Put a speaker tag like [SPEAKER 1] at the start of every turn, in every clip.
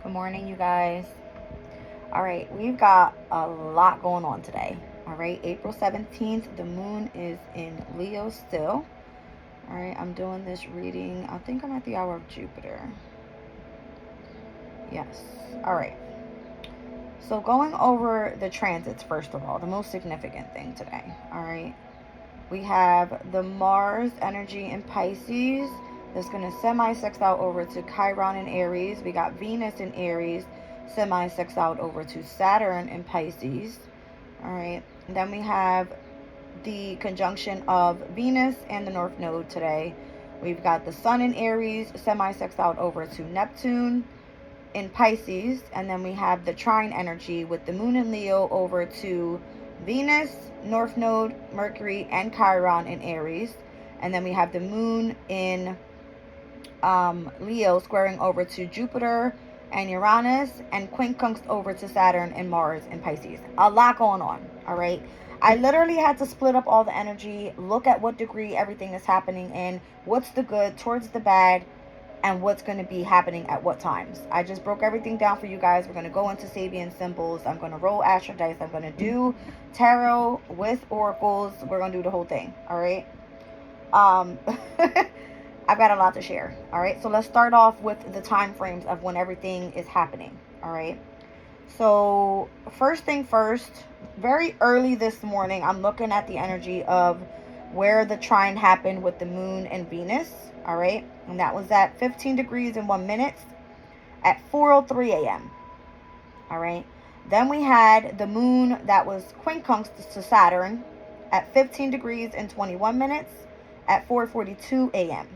[SPEAKER 1] Good morning, you guys. All right, we've got a lot going on today. All right, April 17th, the moon is in Leo still. All right, I'm doing this reading. I think I'm at the hour of Jupiter. Yes. All right. So, going over the transits, first of all, the most significant thing today. All right. We have the Mars energy in Pisces that's going to semi-sex out over to Chiron in Aries. We got Venus in Aries semi-sex out over to Saturn in Pisces. All right. And then we have the conjunction of Venus and the North Node today. We've got the Sun in Aries semi-sex out over to Neptune in Pisces. And then we have the trine energy with the Moon in Leo over to Venus, North Node, Mercury, and Chiron in Aries. And then we have the Moon in Leo squaring over to Jupiter and Uranus, and quincunx over to Saturn and Mars in Pisces. A lot going on, all right? I literally had to split up all the energy, look at what degree everything is happening in, what's the good towards the bad, and what's going to be happening at what times. I just broke everything down for you guys. We're going to go into Sabian symbols. I'm going to roll astro dice. I'm going to do tarot with oracles. We're going to do the whole thing, all right? I've got a lot to share, all right? So let's start off with the time frames of when everything is happening, all right? So first thing first, very early this morning, I'm looking at the energy of where the trine happened with the moon and Venus, all right? And that was at 15 degrees and 1 minute at 4:03 a.m., all right? Then we had the moon that was quincunx to Saturn at 15 degrees and 21 minutes at 4:42 a.m.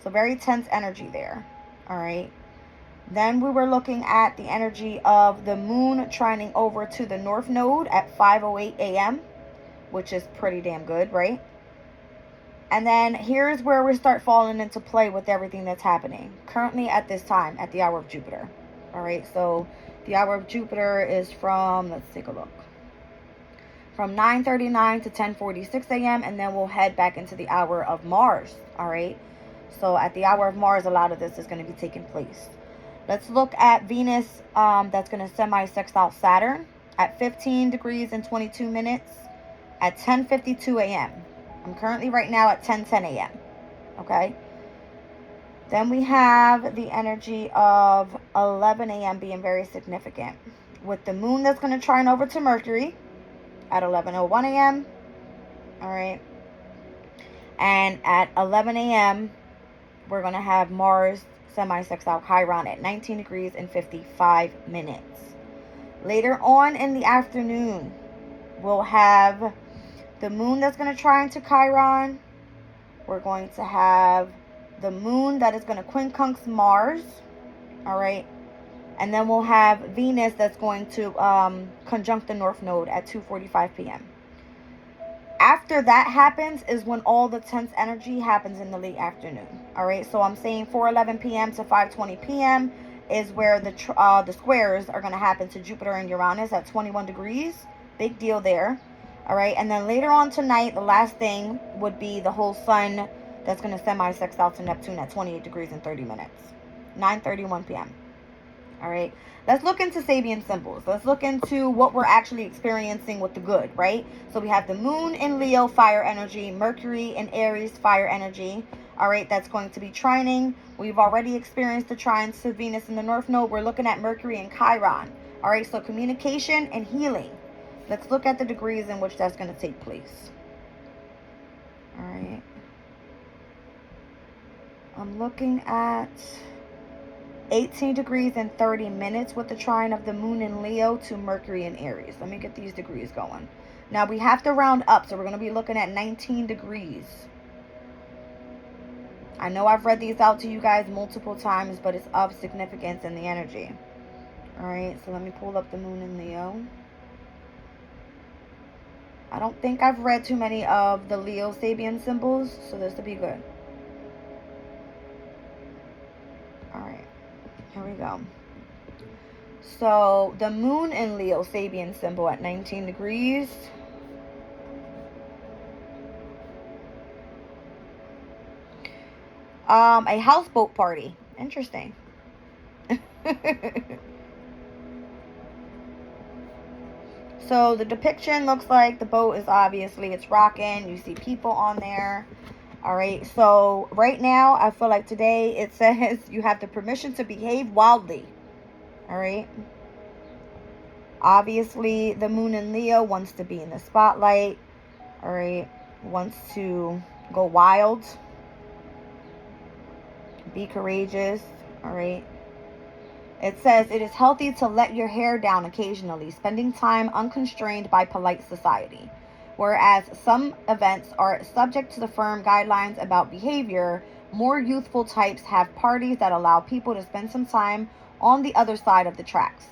[SPEAKER 1] So very tense energy there, all right? Then we were looking at the energy of the moon trining over to the North Node at 5:08 a.m., which is pretty damn good, right? And then here's where we start falling into play with everything that's happening currently at this time at the hour of Jupiter, all right? So the hour of Jupiter is from, let's take a look, from 9:39 to 10:46 a.m., and then we'll head back into the hour of Mars, all right? So at the hour of Mars, a lot of this is going to be taking place. Let's look at Venus. That's going to semi-sext out Saturn at 15 degrees and 22 minutes at 10:52 a.m. I'm currently right now at 10:10 a.m. Okay. Then we have the energy of 11 a.m. being very significant with the moon that's going to trine over to Mercury at 11:01 a.m. All right. And at 11 a.m., we're going to have Mars semi-sext out Chiron at 19 degrees and 55 minutes. Later on in the afternoon, we'll have the moon that's going to trine to Chiron. We're going to have the moon that is going to quincunx Mars, all right? And then we'll have Venus that's going to conjunct the North Node at 2:45 p.m. After that happens is when all the tense energy happens in the late afternoon, all right? So I'm saying 4:11 p.m. to 5:20 p.m. is where the squares are going to happen to Jupiter and Uranus at 21 degrees. Big deal there, all right? And then later on tonight, the last thing would be the whole sun that's going to semi-sext out to Neptune at 28 degrees and 30 minutes, 9:31 p.m., all right? Let's look into Sabian symbols. Let's look into what we're actually experiencing with the good, right? So we have the moon in Leo, fire energy, Mercury in Aries, fire energy, all right? That's going to be trining. We've already experienced the trines to Venus in the North Node. We're looking at Mercury and Chiron, all right? So communication and healing. Let's look at the degrees in which that's going to take place, all right? I'm looking at 18 degrees and 30 minutes with the trine of the moon in Leo to Mercury in Aries. Let me get these degrees going. Now we have to round up, so we're going to be looking at 19 degrees. I know I've read these out to you guys multiple times, but it's of significance in the energy. All right, so let me pull up the moon in Leo. I don't think I've read too many of the Leo Sabian symbols, so this will be good. All right. Here we go. So the moon in Leo Sabian symbol at 19 degrees. A houseboat party. Interesting. So the depiction looks like the boat is obviously, it's rocking. You see people on there. All right. So right now, I feel like today it says you have the permission to behave wildly. All right. Obviously, the moon in Leo wants to be in the spotlight. All right. Wants to go wild. Be courageous. All right. It says it is healthy to let your hair down occasionally, spending time unconstrained by polite society. Whereas some events are subject to the firm guidelines about behavior, more youthful types have parties that allow people to spend some time on the other side of the tracks.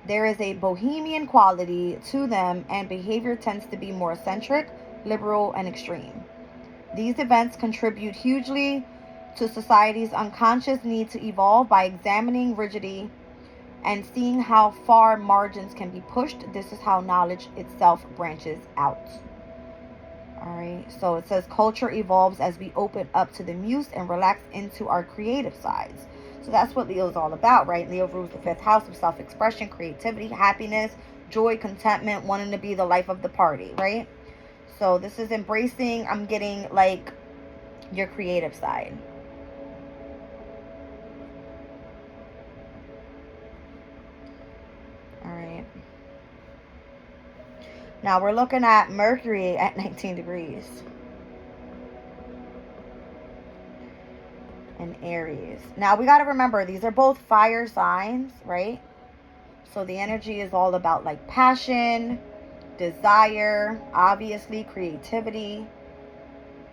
[SPEAKER 1] There is a bohemian quality to them, and behavior tends to be more eccentric, liberal, and extreme. These events contribute hugely to society's unconscious need to evolve by examining rigidity and seeing how far margins can be pushed. This is how knowledge itself branches out. All right, so it says culture evolves as we open up to the muse and relax into our creative sides. So that's what Leo is all about, right? Leo rules the fifth house of self-expression, creativity, happiness, joy, contentment, wanting to be the life of the party, right? So this is embracing, I'm getting like your creative side. All right. Now we're looking at Mercury at 19 degrees. In Aries. Now we got to remember, these are both fire signs, right? So the energy is all about like passion, desire, obviously creativity.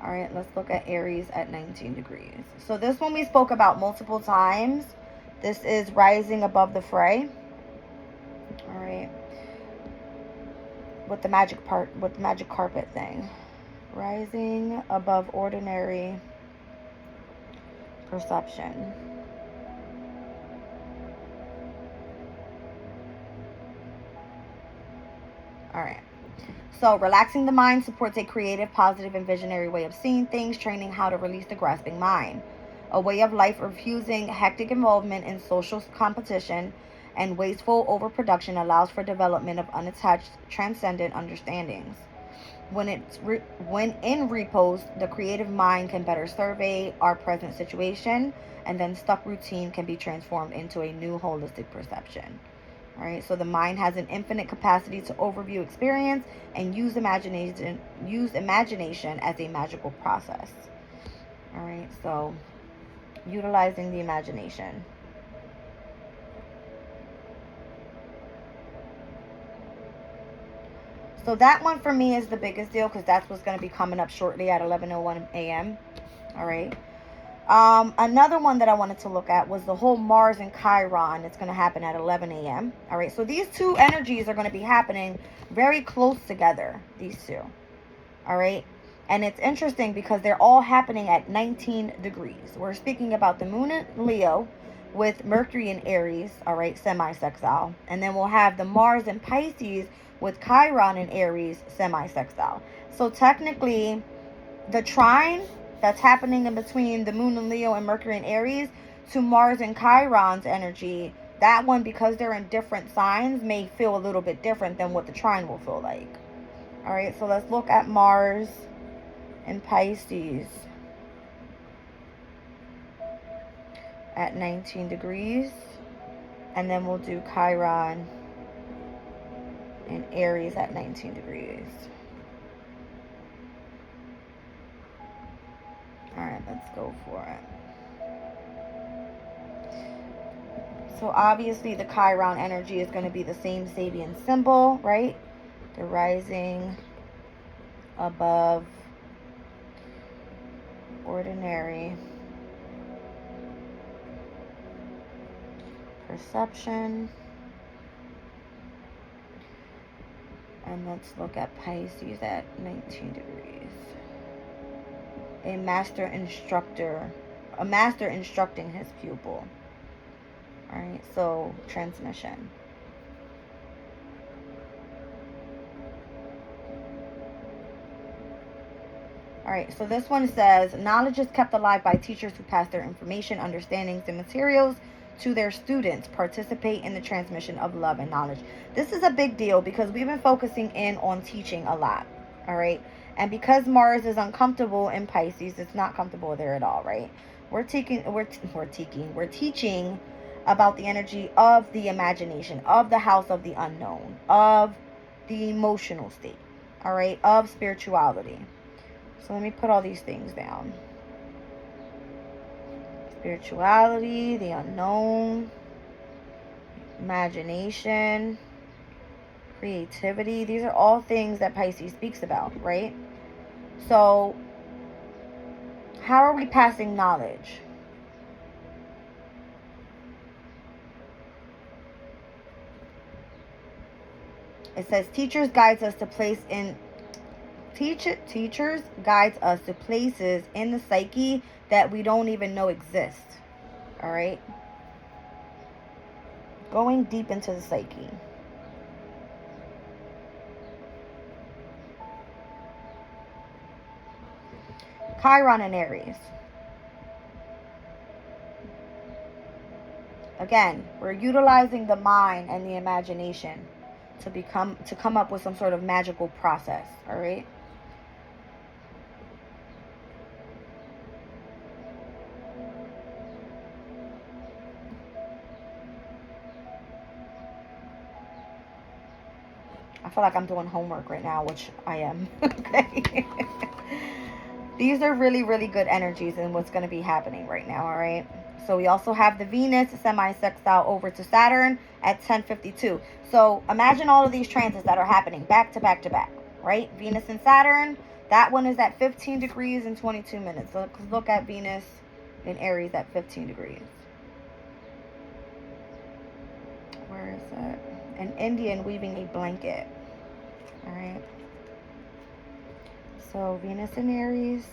[SPEAKER 1] All right, let's look at Aries at 19 degrees. So this one we spoke about multiple times. This is rising above the fray. All right. With the magic carpet thing. Rising above ordinary perception. All right. So relaxing the mind supports a creative, positive, and visionary way of seeing things, training how to release the grasping mind. A way of life refusing hectic involvement in social competition and wasteful overproduction allows for development of unattached, transcendent understandings. When in repose, the creative mind can better survey our present situation, and then stuck routine can be transformed into a new holistic perception. All right, so the mind has an infinite capacity to overview experience and use imagination as a magical process. All right, so utilizing the imagination. So that one for me is the biggest deal because that's what's going to be coming up shortly at 11:01 a.m. All right. Another one that I wanted to look at was the whole Mars and Chiron. It's going to happen at 11 a.m. All right. So these two energies are going to be happening very close together, these two. All right. And it's interesting because they're all happening at 19 degrees. We're speaking about the moon in Leo with Mercury in Aries, all right, semi-sextile. And then we'll have the Mars in Pisces with Chiron in Aries, semi-sextile. So technically, the trine that's happening in between the moon in Leo and Mercury in Aries to Mars and Chiron's energy, that one, because they're in different signs, may feel a little bit different than what the trine will feel like. All right, so let's look at Mars in Pisces at 19 degrees. And then we'll do Chiron in Aries at 19 degrees. All right, let's go for it. So obviously the Chiron energy is going to be the same Sabian symbol, right? The rising above ordinary perception. And let's look at Pisces at 19 degrees. A master instructing his pupil. All right, so transmission. All right, so this one says, knowledge is kept alive by teachers who pass their information, understandings, and materials to their students, participate in the transmission of love and knowledge. This is a big deal because we've been focusing in on teaching a lot, all right? And because Mars is uncomfortable in Pisces, it's not comfortable there at all, right? We're teaching about the energy of the imagination, of the house of the unknown, of the emotional state, all right, of spirituality. So let me put all these things down. Spirituality, the unknown, imagination, creativity. These are all things that Pisces speaks about, right? So, how are we passing knowledge? It says teachers guides us to place in teachers guides us to places in the psyche that we don't even know exist. All right? Going deep into the psyche. Chiron in Aries. Again, we're utilizing the mind and the imagination to come up with some sort of magical process, all right? I feel like I'm doing homework right now, which I am. Okay. These are really, really good energies and what's going to be happening right now, all right? So we also have the Venus semi-sextile over to Saturn at 10:52. So imagine all of these transits that are happening back to back to back, right? Venus and Saturn, that one is at 15 degrees and 22 minutes. So let's look at Venus in Aries at 15 degrees. Where is that? An Indian weaving a blanket. All right. So Venus in Aries.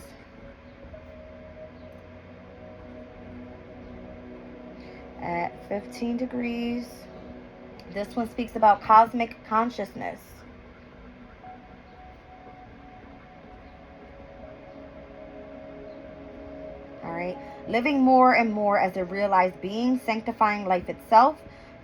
[SPEAKER 1] At 15 degrees. This one speaks about cosmic consciousness. All right. Living more and more as a realized being, sanctifying life itself,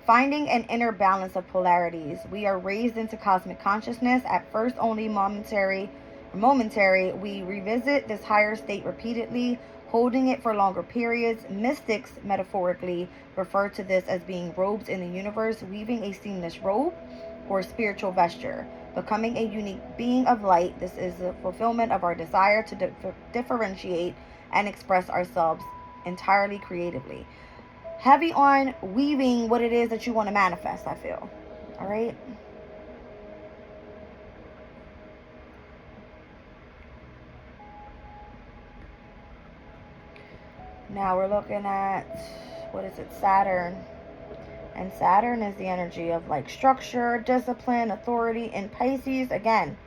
[SPEAKER 1] finding an inner balance of polarities. We are raised into cosmic consciousness, at first only momentary. We revisit this higher state repeatedly, holding it for longer periods. Mystics, metaphorically, refer to this as being robed in the universe, weaving a seamless robe or spiritual vesture, becoming a unique being of light. This is the fulfillment of our desire to differentiate and express ourselves entirely creatively. Heavy on weaving what it is that you want to manifest, I feel. All right. Now we're looking at, what is it, Saturn. And Saturn is the energy of like structure, discipline, authority. In Pisces, again,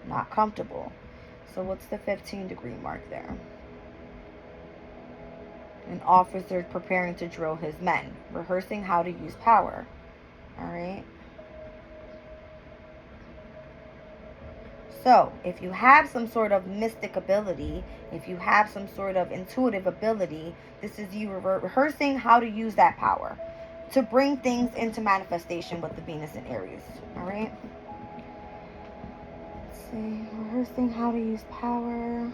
[SPEAKER 1] not comfortable. So what's the 15 degree mark there? An officer preparing to drill his men, rehearsing how to use power. All right. So, if you have some sort of mystic ability, if you have some sort of intuitive ability, this is you rehearsing how to use that power to bring things into manifestation with the Venus in Aries. All right. Let's see. Rehearsing how to use power.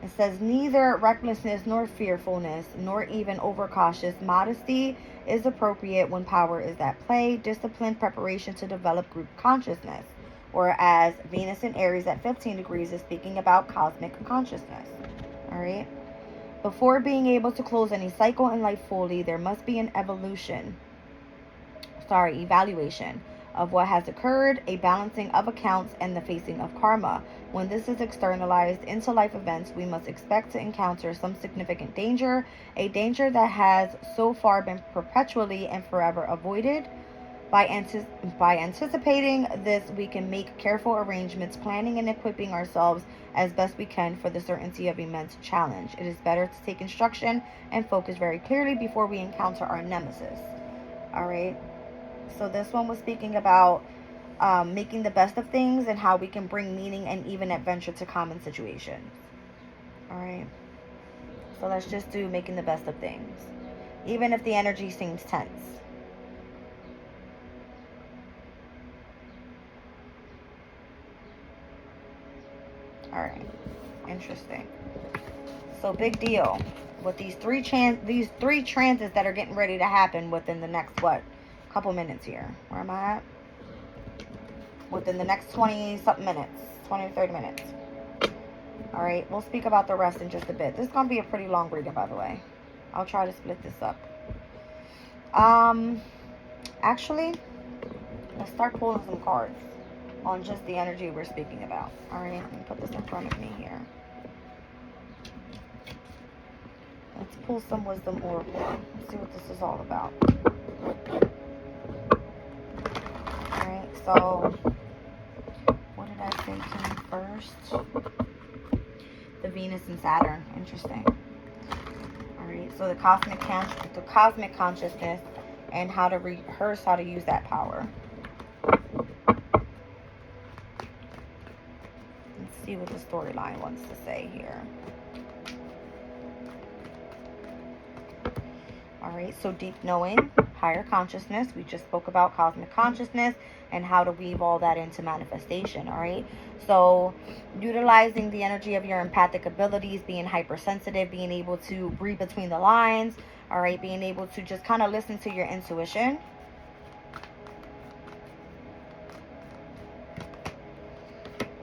[SPEAKER 1] It says neither recklessness nor fearfulness nor even overcautious modesty is appropriate when power is at play. Disciplined preparation to develop group consciousness. Whereas Venus in Aries at 15 degrees is speaking about cosmic consciousness. All right. Before being able to close any cycle in life fully, there must be an evaluation of what has occurred, a balancing of accounts, and the facing of karma. When this is externalized into life events, we must expect to encounter some significant danger, a danger that has so far been perpetually and forever avoided. By anticipating this, we can make careful arrangements, planning and equipping ourselves as best we can for the certainty of immense challenge. It is better to take instruction and focus very clearly before we encounter our nemesis. All right. So this one was speaking about making the best of things and how we can bring meaning and even adventure to common situations. All right. So let's just do making the best of things, even if the energy seems tense. All right, interesting. So big deal with these three transits that are getting ready to happen within the next couple minutes here. Where am I at? Within the next 20 something minutes, 20 to 30 minutes. All right, we'll speak about the rest in just a bit. This is gonna be a pretty long reading, by the way. I'll try to split this up. Actually, let's start pulling some cards on just the energy we're speaking about. All right, let me put this in front of me here. Let's pull some wisdom oracle. Let's see what this is all about. All right, so what did I say came first? The Venus and Saturn. Interesting. All right, so the cosmic consciousness and how to rehearse how to use that power. Let's see what the storyline wants to say here. All right, so deep knowing, higher consciousness. We just spoke about cosmic consciousness and how to weave all that into manifestation. All right, so utilizing the energy of your empathic abilities, being hypersensitive, being able to read between the lines. All right, being able to just kind of listen to your intuition.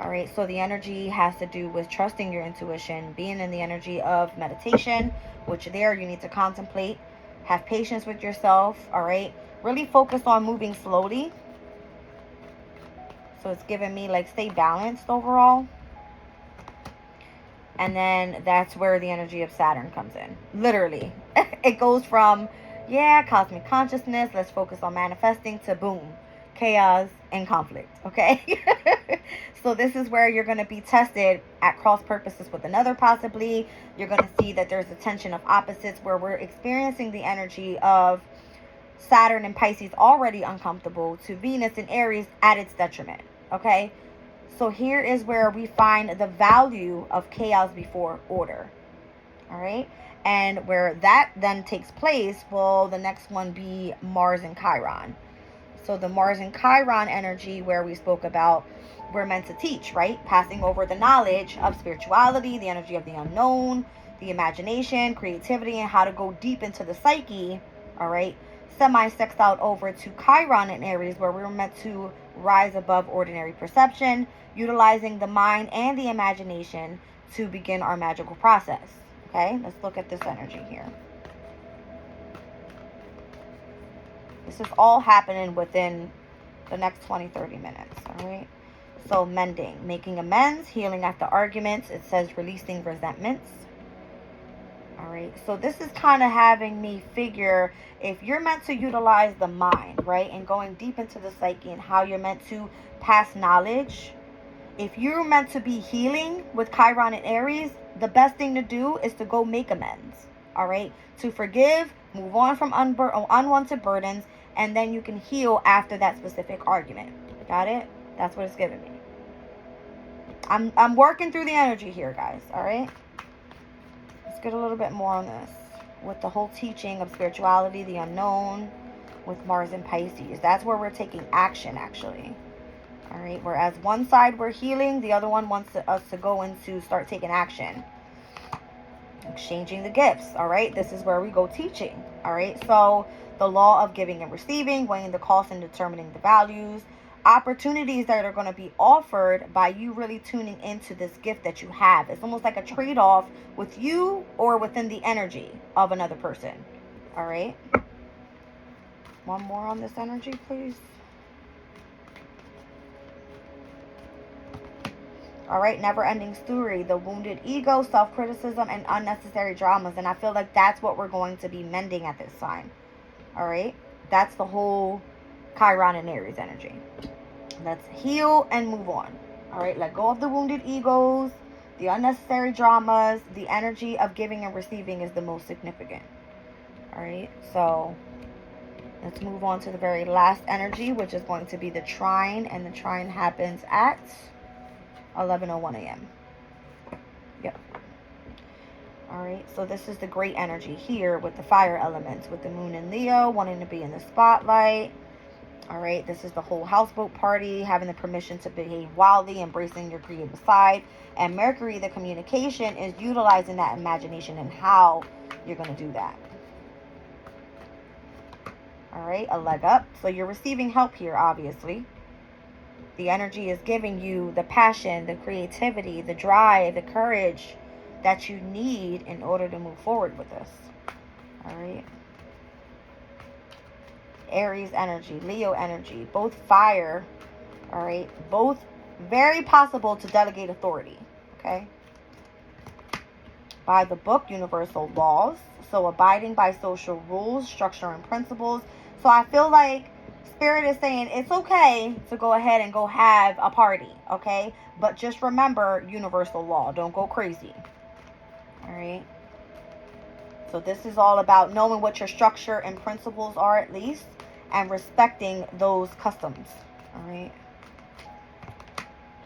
[SPEAKER 1] All right, so the energy has to do with trusting your intuition, being in the energy of meditation, which there you need to contemplate. Have patience with yourself, all right? Really focus on moving slowly. So it's giving me like stay balanced overall. And then that's where the energy of Saturn comes in. Literally. It goes from, yeah, cosmic consciousness, let's focus on manifesting, to boom, chaos and conflict, okay? So this is where you're going to be tested at cross purposes with another, possibly. You're going to see that there's a tension of opposites where we're experiencing the energy of Saturn and Pisces already uncomfortable to Venus and Aries at its detriment, okay? So here is where we find the value of chaos before order, all right? And where that then takes place, will the next one be Mars and Chiron. So the Mars and Chiron energy, where we spoke about, we're meant to teach, right? Passing over the knowledge of spirituality, the energy of the unknown, the imagination, creativity, and how to go deep into the psyche, all right? Semi-sextile over to Chiron in Aries, where we're meant to rise above ordinary perception, utilizing the mind and the imagination to begin our magical process, okay? Let's look at this energy here. This is all happening within the next 20-30 minutes, all right? So mending, making amends, healing after arguments. It says releasing resentments. All right, so this is kind of having me figure if you're meant to utilize the mind, right, and going deep into the psyche and how you're meant to pass knowledge. If you're meant to be healing with Chiron and Aries, the best thing to do is to go make amends, all right? To forgive, move on from unwanted burdens, and then you can heal after that specific argument. Got it? That's what it's giving me. I'm working through the energy here, guys, all right? Let's get a little bit more on this with the whole teaching of spirituality, the unknown, with Mars and Pisces. That's where we're taking action, actually. All right, whereas one side we're healing, the other one wants us to go into start taking action. Exchanging the gifts, all right? This is where we go teaching, all right? So the law of giving and receiving, weighing the cost and determining the values, opportunities that are going to be offered by you really tuning into this gift that you have. It's almost like a trade-off with you or within the energy of another person, all right? One more on this energy, please. All right, never-ending story, the wounded ego, self-criticism, and unnecessary dramas. And I feel like that's what we're going to be mending at this time. All right, that's the whole Chiron and Aries energy. Let's heal and move on. All right, let go of the wounded egos, the unnecessary dramas. The energy of giving and receiving is the most significant. All right, so let's move on to the very last energy, which is going to be the trine. And the trine happens at 11:01 a.m. Yep. All right, so this is the great energy here with the fire elements, with the moon in Leo, wanting to be in the spotlight. All right, this is the whole houseboat party, having the permission to behave wildly, embracing your creative side. And Mercury, the communication, is utilizing that imagination and how you're going to do that. All right, a leg up. So you're receiving help here, obviously. The energy is giving you the passion, the creativity, the drive, the courage that you need in order to move forward with this. All right. Aries energy, Leo energy, both fire. All right. Both very possible to delegate authority. Okay. By the book, universal laws. So abiding by social rules, structure, and principles. So I feel like Spirit is saying it's okay to go ahead and go have a party, okay? But just remember universal law. Don't go crazy. All right? So this is all about knowing what your structure and principles are at least, and respecting those customs. All right?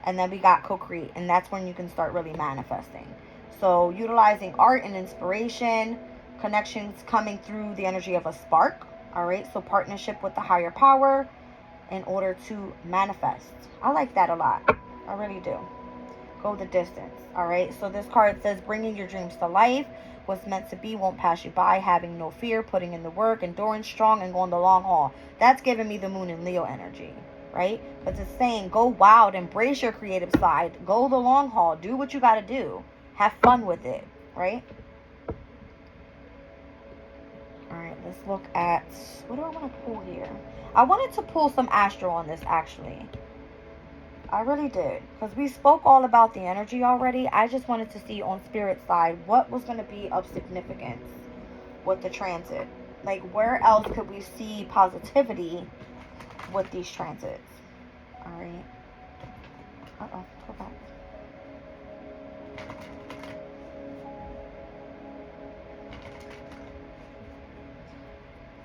[SPEAKER 1] And then we got co-create, and that's when you can start really manifesting. So utilizing art and inspiration, connections coming through the energy of a spark. All right, so partnership with the higher power in order to manifest. I like that a lot. I really do. Go the distance. All right, so this card says bringing your dreams to life. What's meant to be won't pass you by. Having no fear, putting in the work, enduring strong, and going the long haul. That's giving me the moon and Leo energy, right? But it's saying go wild, embrace your creative side, go the long haul, do what you got to do, have fun with it, right? All right, let's look at, what do I want to pull here? I wanted to pull some astral on this, actually. I really did, because we spoke all about the energy already. I just wanted to see on Spirit side what was going to be of significance with the transit. Like, where else could we see positivity with these transits? All right. Uh-oh, go back.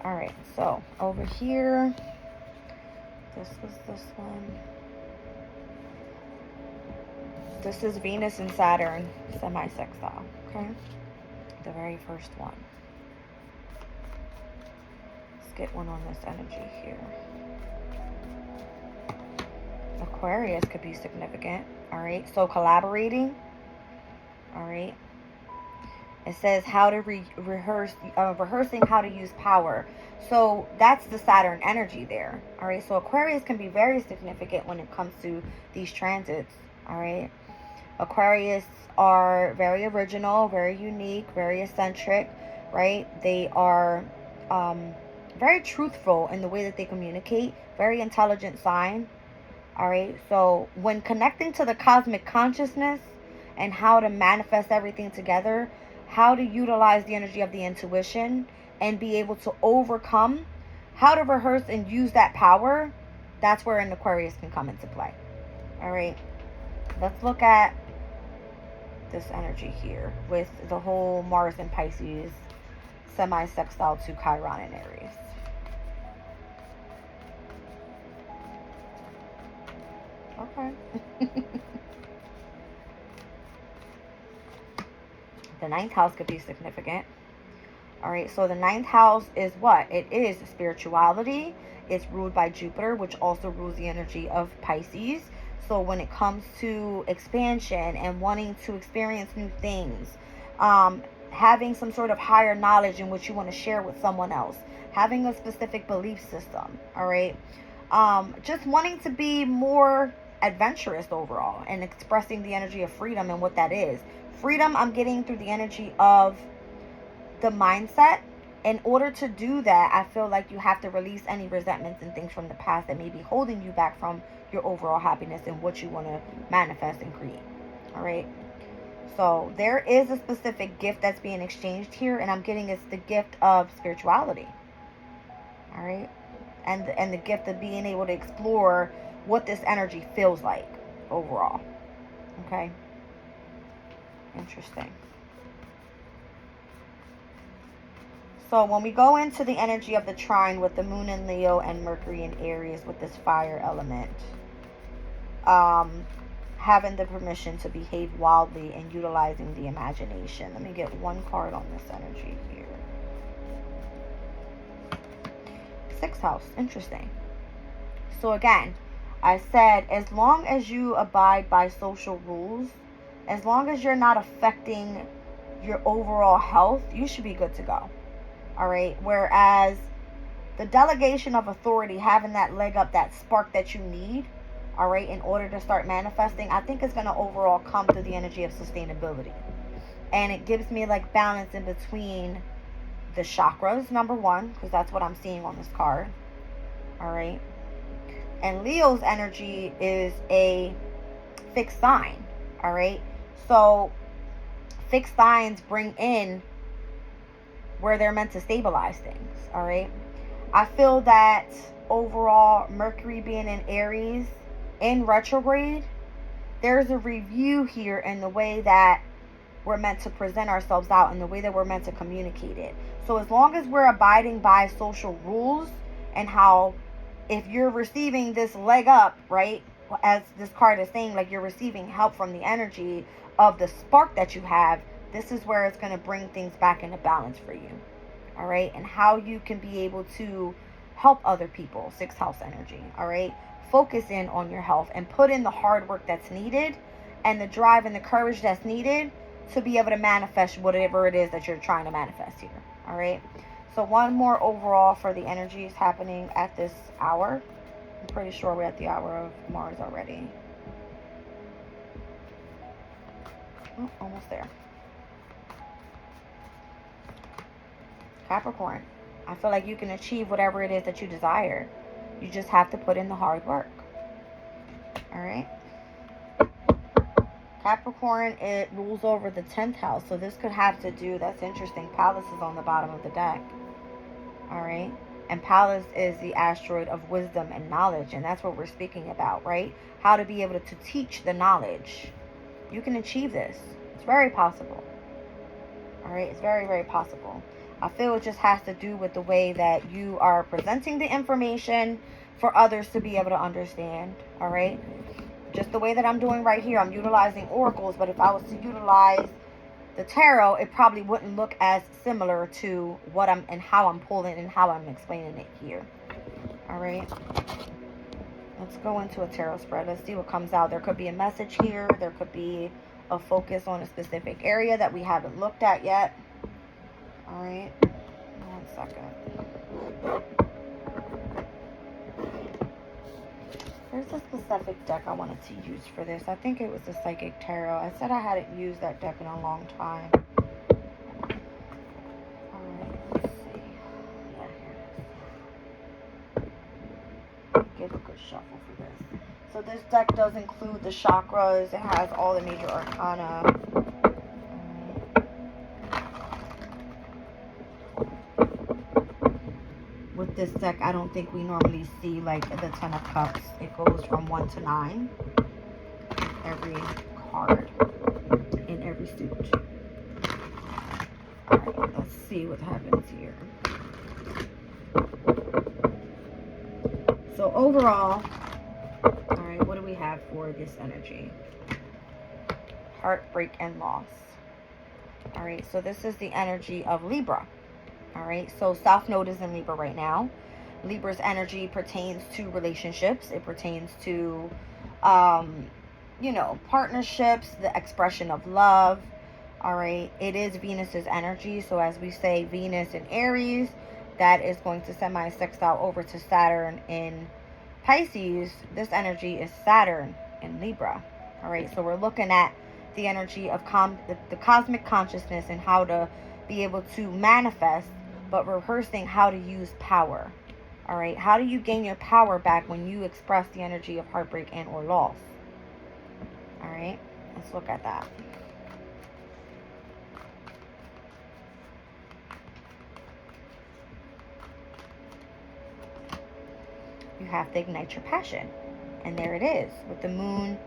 [SPEAKER 1] All right, so over here, this was this one. This is Venus and Saturn semi-sextile, okay? The very first one. Let's get one on this energy here. Aquarius could be significant, all right? So collaborating, all right? It says how to rehearsing how to use power. So that's the Saturn energy there. All right. So Aquarius can be very significant when it comes to these transits. All right. Aquarius are very original, very unique, very eccentric. Right. They are very truthful in the way that they communicate. Very intelligent sign. All right. So when connecting to the cosmic consciousness and how to manifest everything together, how to utilize the energy of the intuition and be able to overcome, how to rehearse and use that power, that's where an Aquarius can come into play. All right, let's look at this energy here with the whole Mars and Pisces semi-sextile to Chiron and Aries. Okay. The ninth house could be significant. All right, so the ninth house is what? It is spirituality. It's ruled by Jupiter, which also rules the energy of Pisces. So when it comes to expansion and wanting to experience new things, having some sort of higher knowledge in which you want to share with someone else, having a specific belief system, all right? Just wanting to be more adventurous overall and expressing the energy of freedom and what that is. Freedom, I'm getting through the energy of the mindset. In order to do that, I feel like you have to release any resentments and things from the past that may be holding you back from your overall happiness and what you want to manifest and create. All right. So there is a specific gift that's being exchanged here, and I'm getting it's the gift of spirituality. All right. And the gift of being able to explore what this energy feels like overall. Okay. Interesting. So when we go into the energy of the trine with the moon in Leo and Mercury in Aries with this fire element, having the permission to behave wildly and utilizing the imagination. Let me get one card on this energy here. 6th house. Interesting. So again, I said, as long as you abide by social rules, as long as you're not affecting your overall health, you should be good to go. All right. Whereas the delegation of authority, having that leg up, that spark that you need, all right, in order to start manifesting, I think it's going to overall come through the energy of sustainability. And it gives me like balance in between the chakras, number one, because that's what I'm seeing on this card. All right. And Leo's energy is a fixed sign. All right. So fixed signs bring in where they're meant to stabilize things. All right. I feel that overall, Mercury being in Aries in retrograde, there's a review here in the way that we're meant to present ourselves out, in the way that we're meant to communicate it. So as long as we're abiding by social rules, and how if you're receiving this leg up, right, as this card is saying, like you're receiving help from the energy of the spark that you have, this is where it's going to bring things back into balance for you. All right. And how you can be able to help other people. 6th house energy. All right. Focus in on your health and put in the hard work that's needed and the drive and the courage that's needed to be able to manifest whatever it is that you're trying to manifest here. All right. So one more overall for the energies happening at this hour. I'm pretty sure we're at the hour of Mars already. Oh, almost there. Capricorn, I feel like you can achieve whatever it is that you desire. You just have to put in the hard work. All right. Capricorn, it rules over the 10th house. So this could have to do, that's interesting, Pallas is on the bottom of the deck. All right. And Pallas is the asteroid of wisdom and knowledge. And that's what we're speaking about, right? How to be able to teach the knowledge. You can achieve this. It's very possible. All right. It's very, very possible. I feel it just has to do with the way that you are presenting the information for others to be able to understand. All right. Just the way that I'm doing right here. I'm utilizing oracles. But if I was to utilize the tarot, it probably wouldn't look as similar to what I'm and how I'm pulling and how I'm explaining it here. All right. Let's go into a tarot spread. Let's see what comes out. There could be a message here. There could be a focus on a specific area that we haven't looked at yet. All right. 1 second. There's a specific deck I wanted to use for this. I think it was the Psychic Tarot. I said I hadn't used that deck in a long time. Alright, let's see. Yeah, here it is. Give a good shuffle for this. So this deck does include the chakras. It has all the major arcana. With this deck, I don't think we normally see like the 10 of Cups. It goes from 1 to 9. Every card in every suit. Alright, let's see what happens here. So overall, alright, what do we have for this energy? Heartbreak and loss. Alright, so this is the energy of Libra. All right, so South Node is in Libra right now. Libra's energy pertains to relationships. It pertains to, partnerships, the expression of love. All right, it is Venus's energy. So as we say, Venus in Aries, that is going to semi-sextile over to Saturn in Pisces. This energy is Saturn in Libra. All right, so we're looking at the energy of the cosmic consciousness and how to be able to manifest, but rehearsing how to use power. All right. How do you gain your power back when you express the energy of heartbreak and or loss? All right. Let's look at that. You have to ignite your passion. And there it is with the moon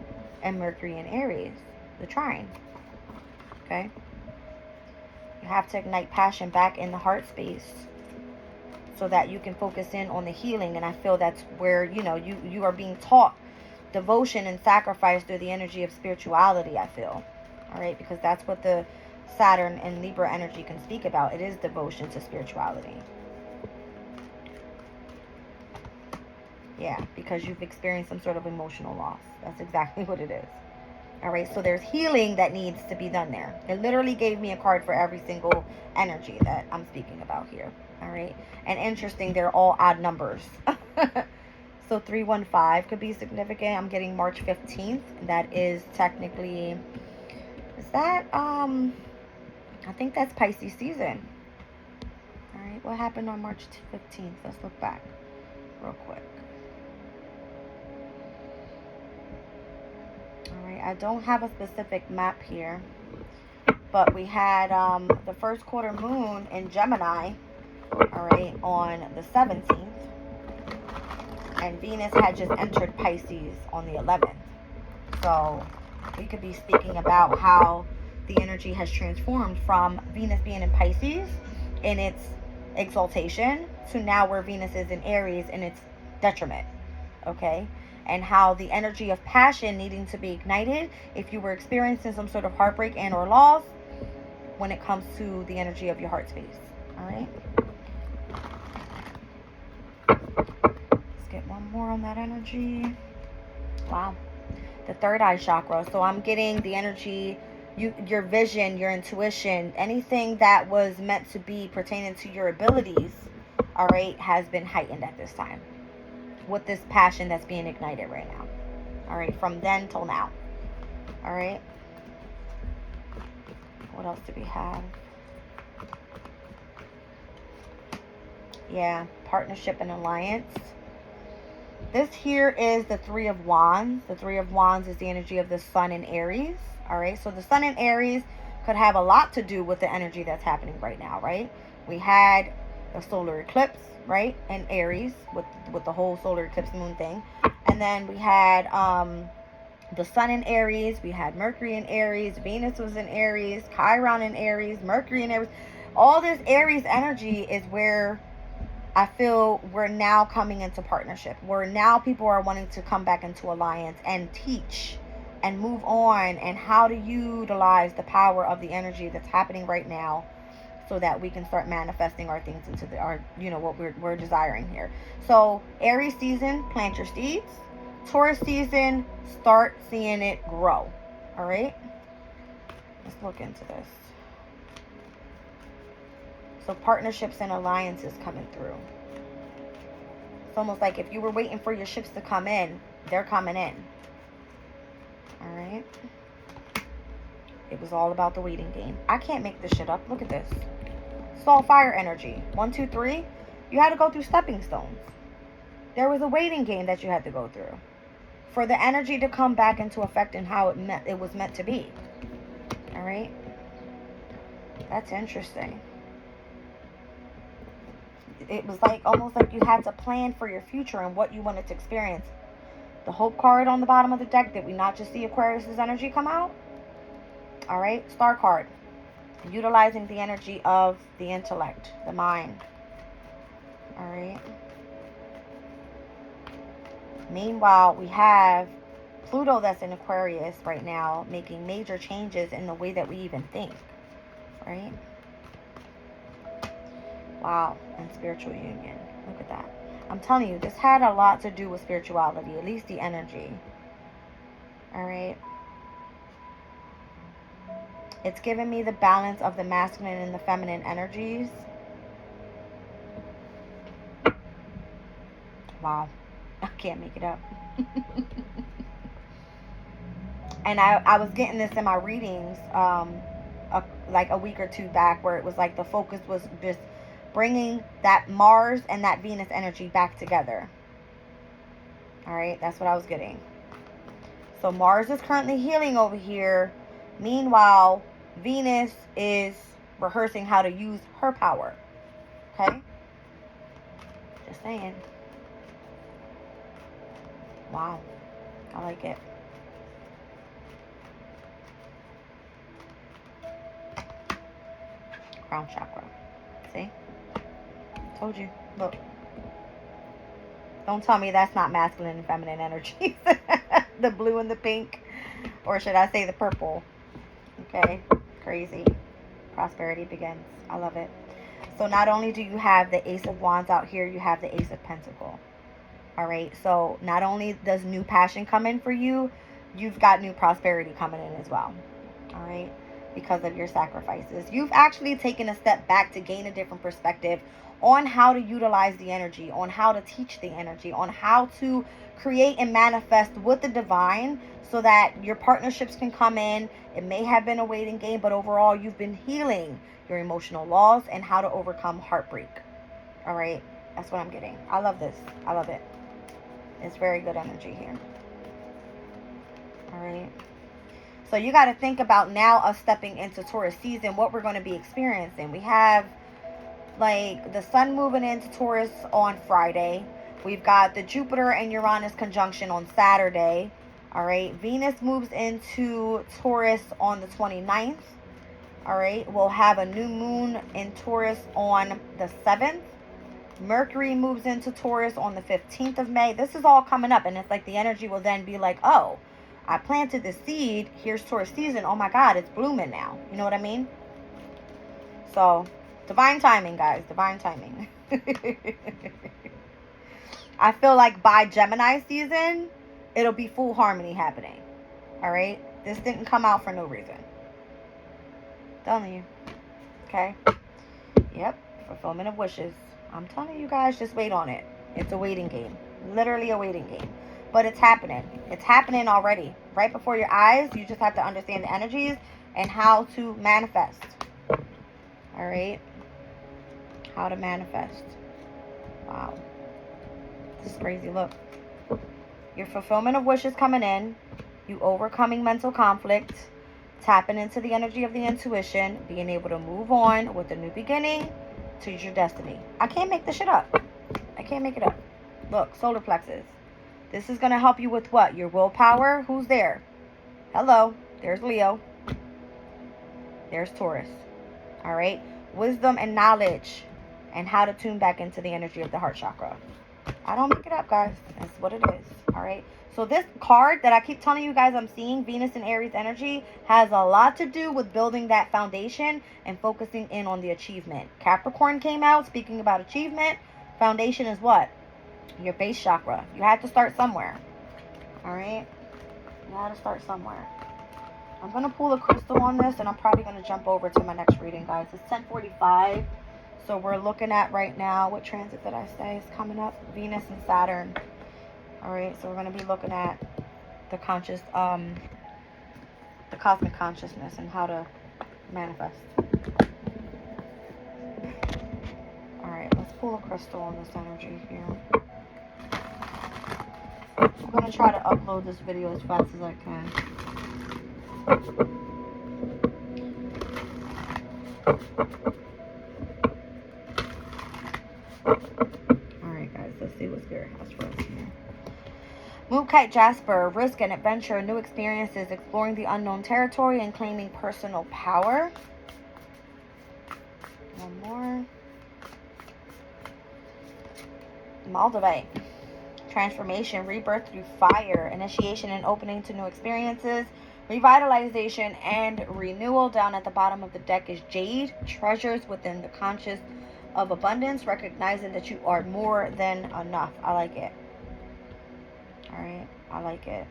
[SPEAKER 1] and Mercury in Aries, the trine. Okay. You have to ignite passion back in the heart space so that you can focus in on the healing. And I feel that's where, you are being taught devotion and sacrifice through the energy of spirituality, I feel. All right, because that's what the Saturn and Libra energy can speak about. It is devotion to spirituality. Yeah, because you've experienced some sort of emotional loss. That's exactly what it is. All right, so there's healing that needs to be done there. It literally gave me a card for every single energy that I'm speaking about here. All right, and interesting, they're all odd numbers. So 315 could be significant. I'm getting March 15th. That is technically, is that, I think that's Pisces season. All right, what happened on March 15th? Let's look back real quick. All right, I don't have a specific map here, but we had the first quarter moon in Gemini, all right, on the 17th, and Venus had just entered Pisces on the 11th. So we could be speaking about how the energy has transformed from Venus being in Pisces in its exaltation to now where Venus is in Aries in its detriment. Okay, and how the energy of passion needing to be ignited if you were experiencing some sort of heartbreak and or loss when it comes to the energy of your heart space. All right, let's get one more on that energy. Wow, the third eye chakra. So I'm getting the energy, your vision, your intuition, anything that was meant to be pertaining to your abilities, all right, has been heightened at this time with this passion that's being ignited right now. All right, from then till now. All right, what else do we have? Yeah, partnership and alliance. This here is the Three of Wands. The Three of Wands is the energy of the Sun in Aries. All right, so the Sun in Aries could have a lot to do with the energy that's happening right now, right? We had the solar eclipse, right, in Aries with the whole solar eclipse moon thing. And then we had the Sun in Aries. We had Mercury in Aries. Venus was in Aries. Chiron in Aries. Mercury in Aries. All this Aries energy is where I feel we're now coming into partnership, where now people are wanting to come back into alliance and teach and move on and how to utilize the power of the energy that's happening right now so that we can start manifesting our things into our, you know, what we're desiring here. So Aries season, plant your seeds. Taurus season, start seeing it grow. All right, let's look into this. So partnerships and alliances coming through. It's almost like if you were waiting for your ships to come in, they're coming in. All right. It was all about the waiting game. I can't make this shit up. Look at this. It's all fire energy. 1, 2, 3. You had to go through stepping stones. There was a waiting game that you had to go through for the energy to come back into effect and how it was meant to be. All right. That's interesting. It was like almost like you had to plan for your future and what you wanted to experience. The Hope card on the bottom of the deck, did we not just see Aquarius's energy come out? All right, Star card, utilizing the energy of the intellect, the mind. All right. Meanwhile, we have Pluto that's in Aquarius right now, making major changes in the way that we even think. Right? Wow, and spiritual union. Look at that. I'm telling you, this had a lot to do with spirituality, at least the energy. All right. It's giving me the balance of the masculine and the feminine energies. Wow. I can't make it up. And I was getting this in my readings like a week or two back, where it was like the focus was just bringing that Mars and that Venus energy back together. All right, that's what I was getting. So Mars is currently healing over here. Meanwhile, Venus is rehearsing how to use her power. Okay? Just saying. Wow. I like it. Crown chakra. See? Told you. Look. Don't tell me that's not masculine and feminine energies. The blue and the pink. Or should I say the purple? Okay. Crazy. Prosperity begins. I love it. So not only do you have the Ace of Wands out here, you have the Ace of Pentacles. All right. So not only does new passion come in for you, you've got new prosperity coming in as well. All right. Because of your sacrifices. You've actually taken a step back to gain a different perspective on how to utilize the energy, on how to teach the energy, on how to create and manifest with the divine so that your partnerships can come in. It may have been a waiting game, but overall you've been healing your emotional laws and how to overcome heartbreak. All right. That's what I'm getting. I love this. I love it. It's very good energy here. All right. So you got to think about now us stepping into Taurus season, what we're going to be experiencing. We have like the sun moving into Taurus on Friday. We've got the Jupiter and Uranus conjunction on Saturday. All right. Venus moves into Taurus on the 29th. All right. We'll have a new moon in Taurus on the 7th. Mercury moves into Taurus on the 15th of May. This is all coming up. And it's like the energy will then be like, oh, I planted the seed. Here's Taurus season. Oh my God, it's blooming now. You know what I mean? So, divine timing, guys. Divine timing. I feel like by Gemini season, it'll be full harmony happening. All right? This didn't come out for no reason. Telling you. Okay? Yep. Fulfillment of wishes. I'm telling you guys, just wait on it. It's a waiting game. Literally a waiting game. But it's happening. It's happening already. Right before your eyes. You just have to understand the energies and how to manifest. All right? How to manifest. Wow. This is crazy. Look. Your fulfillment of wishes coming in. You overcoming mental conflict. Tapping into the energy of the intuition. Being able to move on with a new beginning to your destiny. I can't make this shit up. I can't make it up. Look, solar plexus. This is going to help you with what? Your willpower. Who's there? Hello. There's Leo. There's Taurus. All right. Wisdom and knowledge and how to tune back into the energy of the heart chakra. I don't make it up, guys. That's what it is. All right. So this card that I keep telling you guys I'm seeing, Venus and Aries energy, has a lot to do with building that foundation and focusing in on the achievement. Capricorn came out speaking about achievement. Foundation is what? Your base chakra. You had to start somewhere. All right. You had to start somewhere. I'm going to pull a crystal on this, and I'm probably going to jump over to my next reading, guys. It's 10:45. So we're looking at right now, what transit did I say is coming up? Venus and Saturn. All right, so we're going to be looking at the cosmic consciousness and how to manifest. All right, let's pull a crystal on this energy here. I'm going to try to upload this video as fast as I can. Alright guys, let's see what Spirit has for us here. Moonlight Jasper, risk and adventure, new experiences, exploring the unknown territory and claiming personal power. One more. Moldavite. Transformation, rebirth through fire, initiation and opening to new experiences, revitalization and renewal. Down at the bottom of the deck is Jade, treasures within the conscious of abundance, recognizing that you are more than enough. I like it. All right, I like it.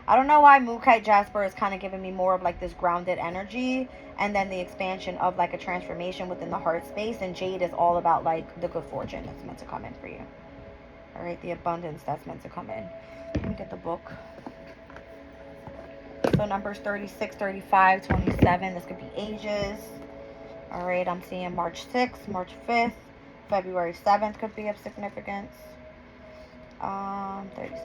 [SPEAKER 1] I don't know why Moonlight Jasper is kind of giving me more of like this grounded energy, and then the expansion of like a transformation within the heart space, and Jade is all about like the good fortune that's meant to come in for you. All right, the abundance that's meant to come in. Let me get the book. So numbers 36, 35, 27. This could be ages. All right, I'm seeing March 6th, March 5th, February 7th could be of significance. 36.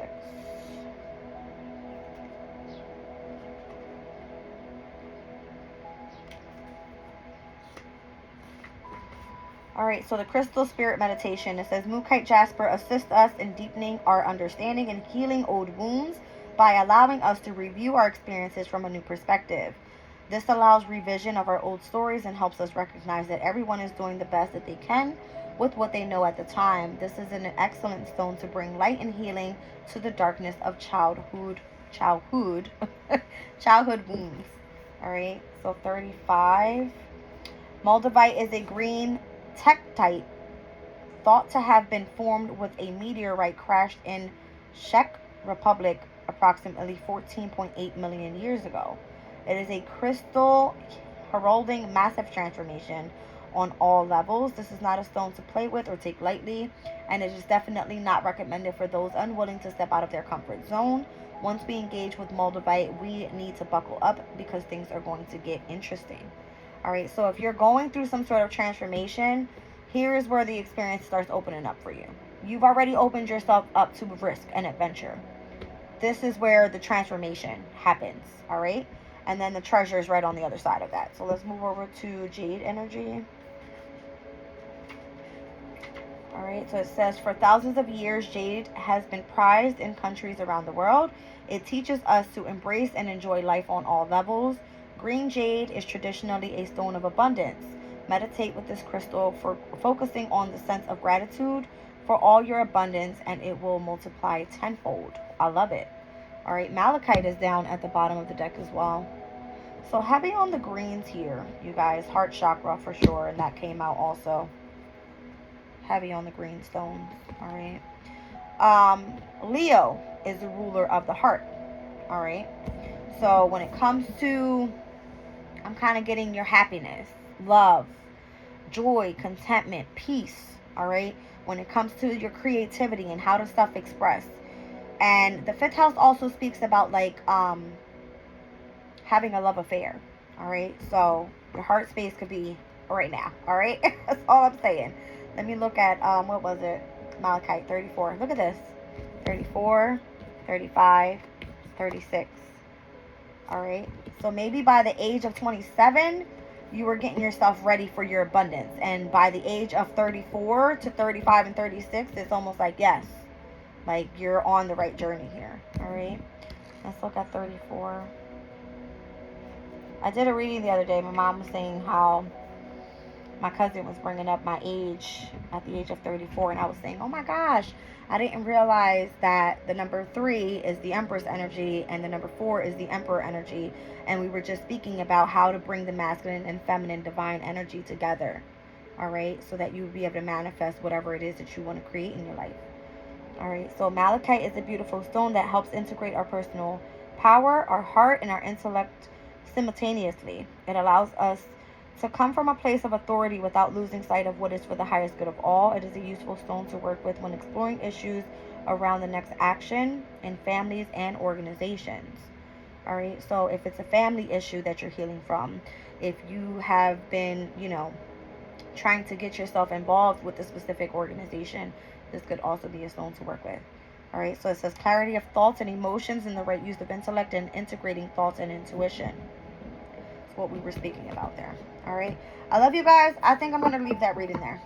[SPEAKER 1] All right, so the crystal spirit meditation, it says Moonlight Jasper assists us in deepening our understanding and healing old wounds by allowing us to review our experiences from a new perspective. This allows revision of our old stories and helps us recognize that everyone is doing the best that they can with what they know at the time. This is an excellent stone to bring light and healing to the darkness of childhood childhood, childhood wounds. All right, so 35. Moldavite is a green tektite thought to have been formed with a meteorite crashed in Czech Republic approximately 14.8 million years ago. It is a crystal heralding massive transformation on all levels. This is not a stone to play with or take lightly, and it is definitely not recommended for those unwilling to step out of their comfort zone. Once we engage with Moldavite, we need to buckle up because things are going to get interesting. All right, so if you're going through some sort of transformation, here's where the experience starts opening up for you. You've already opened yourself up to risk and adventure. This is where the transformation happens, all right? And then the treasure is right on the other side of that. So let's move over to Jade energy. All right, so it says, for thousands of years, jade has been prized in countries around the world. It teaches us to embrace and enjoy life on all levels. Green jade is traditionally a stone of abundance. Meditate with this crystal for focusing on the sense of gratitude for all your abundance, and it will multiply tenfold. I love it. All right, malachite is down at the bottom of the deck as well. So heavy on the greens here, you guys. Heart chakra for sure, and that came out also. Heavy on the green stones. All right. Leo is the ruler of the heart. All right. So when it comes to, I'm kind of getting your happiness, love, joy, contentment, peace. All right. When it comes to your creativity and how to stuff express. And the fifth house also speaks about like having a love affair. All right. So your heart space could be right now. All right. That's all I'm saying. Let me look at, what was it? Malachite, 34. Look at this. 34, 35, 36. All right. So maybe by the age of 27, you were getting yourself ready for your abundance. And by the age of 34 to 35 and 36, it's almost like, yes, like you're on the right journey here. All right. Let's look at 34. I did a reading the other day. My mom was saying how my cousin was bringing up my age at the age of 34, and I was saying, oh my gosh, I didn't realize that the number 3 is the Empress energy and the number 4 is the Emperor energy, and we were just speaking about how to bring the masculine and feminine divine energy together, all right, so that you would be able to manifest whatever it is that you want to create in your life. All right, so malachite is a beautiful stone that helps integrate our personal power, our heart, and our intellect simultaneously. It allows us to come from a place of authority without losing sight of what is for the highest good of all. It is a useful stone to work with when exploring issues around the next action in families and organizations. All right, so if it's a family issue that you're healing from, if you have been, trying to get yourself involved with a specific organization, this could also be a stone to work with. All right, so it says clarity of thoughts and emotions and the right use of intellect and integrating thoughts and intuition. What we were speaking about there. All right, I love you guys. I think I'm going to leave that reading there.